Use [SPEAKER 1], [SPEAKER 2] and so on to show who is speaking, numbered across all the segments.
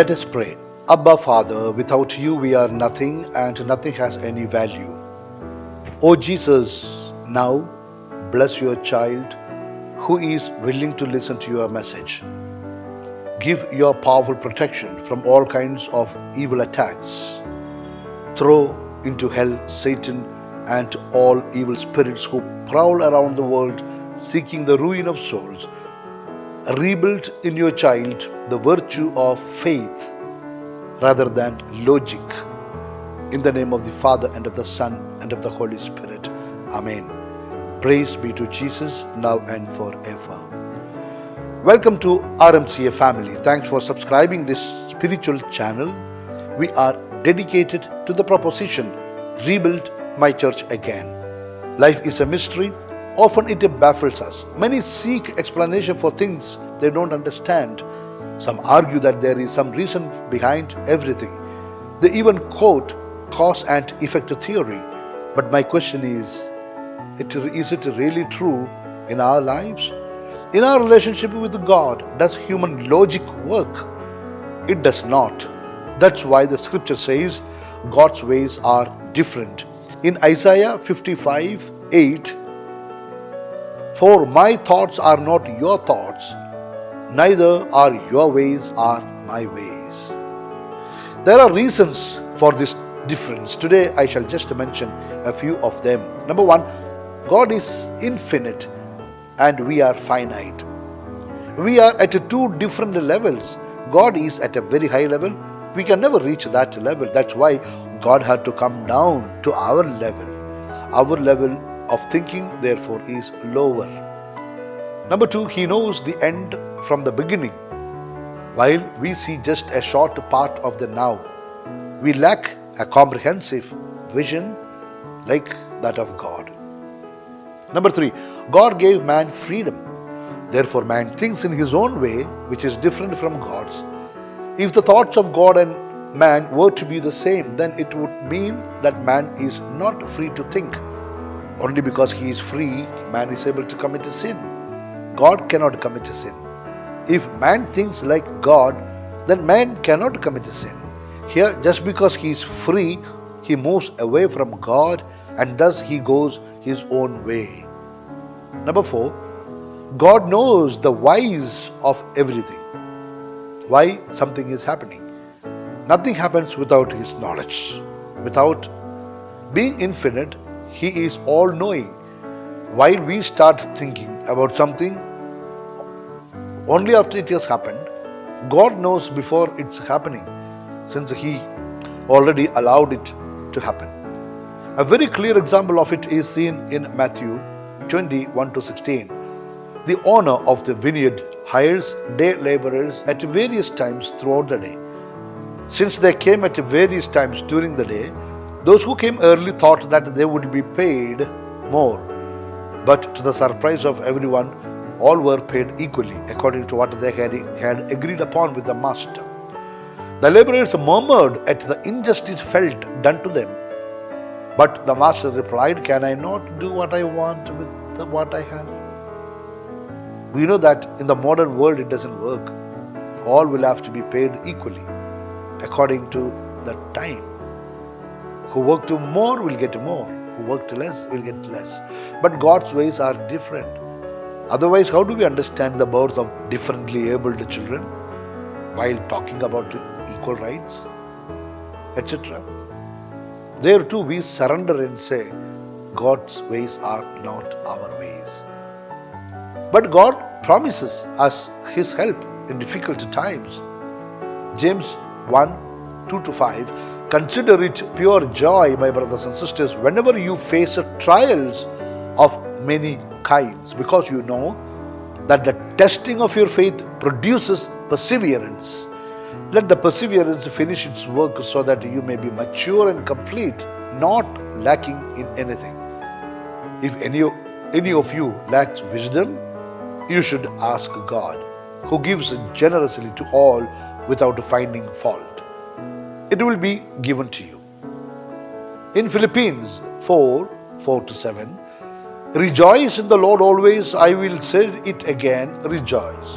[SPEAKER 1] Let us pray. Abba Father, without you we are nothing and nothing has any value. O Jesus, now bless your child who is willing to listen to your message. Give your powerful protection from all kinds of evil attacks. Throw into hell Satan and all evil spirits who prowl around the world seeking the ruin of souls. Rebuild in your child the virtue of faith rather than logic. In the name of the Father and of the Son and of the Holy Spirit. Amen. Praise be to Jesus now and forever. Welcome to RMCA family. Thanks for subscribing this spiritual channel. We are dedicated to the proposition, rebuild my church again. Life is a mystery. Often it baffles us. Many seek explanation for things they don't understand. Some argue that there is some reason behind everything. They even quote cause and effect theory. But my question is it really true in our lives? In our relationship with God, does human logic work? It does not. That's why the scripture says God's ways are different. In Isaiah 55:8, for my thoughts are not your thoughts, neither are your ways are my ways. There are reasons for this difference. Today I shall just mention a few of them. Number one, God is infinite and we are finite. We are at two different levels. God is at a very high level. We can never reach that level. That's why God had to come down to our level. Our level of thinking, therefore, is lower. Number two, He knows the end from the beginning, while we see just a short part of the now. We lack a comprehensive vision like that of God. Number three, God gave man freedom. Therefore, man thinks in his own way, which is different from God's. If the thoughts of God and man were to be the same, then it would mean that man is not free to think. Only because he is free, man is able to commit a sin. God cannot commit a sin. If man thinks like God, then man cannot commit a sin. Here, just because he is free, he moves away from God and thus he goes his own way. Number four, God knows the whys of everything. Why something is happening. Nothing happens without his knowledge. Without being infinite, He is all-knowing. While we start thinking about something, only after it has happened, God knows before it's happening, since He already allowed it to happen. A very clear example of it is seen in Matthew 20:1-16. The owner of the vineyard hires day laborers at various times throughout the day. Since they came at various times during the day, those who came early thought that they would be paid more. But to the surprise of everyone, all were paid equally according to what they had agreed upon with the master. The laborers murmured at the injustice felt done to them. But the master replied, can I not do what I want with what I have? We know that in the modern world it doesn't work. All will have to be paid equally according to the time. Who worked more will get more. Who worked less will get less. But God's ways are different. Otherwise, how do we understand the birth of differently abled children while talking about equal rights, etc.? There too we surrender and say, God's ways are not our ways. But God promises us His help in difficult times. James 1:2-5. Consider it pure joy, my brothers and sisters, whenever you face trials of many kinds, because you know that the testing of your faith produces perseverance. Let the perseverance finish its work so that you may be mature and complete, not lacking in anything. If any of you lacks wisdom, you should ask God, who gives generously to all without finding fault. It will be given to you. In Philippians 4:4-7, rejoice in the Lord always. I will say it again, rejoice.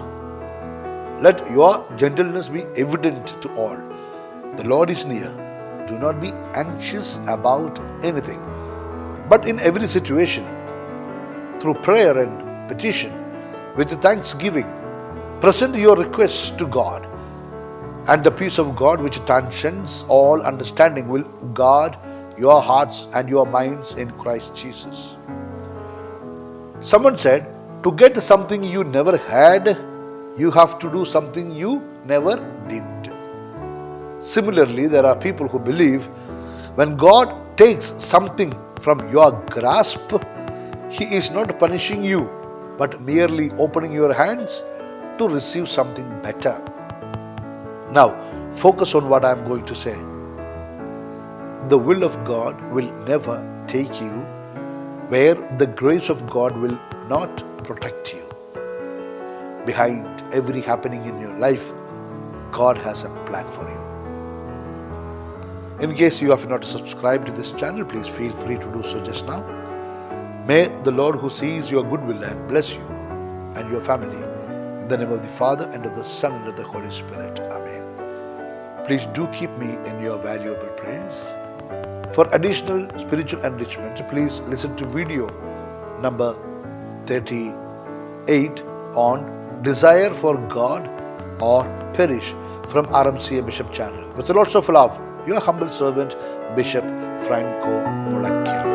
[SPEAKER 1] Let your gentleness be evident to all. The Lord is near. Do not be anxious about anything, but in every situation, through prayer and petition, with thanksgiving, present your requests to God, and the peace of God, which transcends all understanding, will guard your hearts and your minds in Christ Jesus. Someone said, to get something you never had, you have to do something you never did. Similarly, there are people who believe when God takes something from your grasp, He is not punishing you, but merely opening your hands to receive something better. Now, focus on what I am going to say. The will of God will never take you where the grace of God will not protect you. Behind every happening in your life, God has a plan for you. In case you have not subscribed to this channel, please feel free to do so just now. May the Lord who sees your goodwill and bless you and your family, in the name of the Father and of the Son and of the Holy Spirit. Amen. Please do keep me in your valuable prayers. For additional spiritual enrichment, please listen to video number 38 on Desire for God or Perish from RMCA Bishop channel. With lots of love, your humble servant, Bishop Franco Mulakil.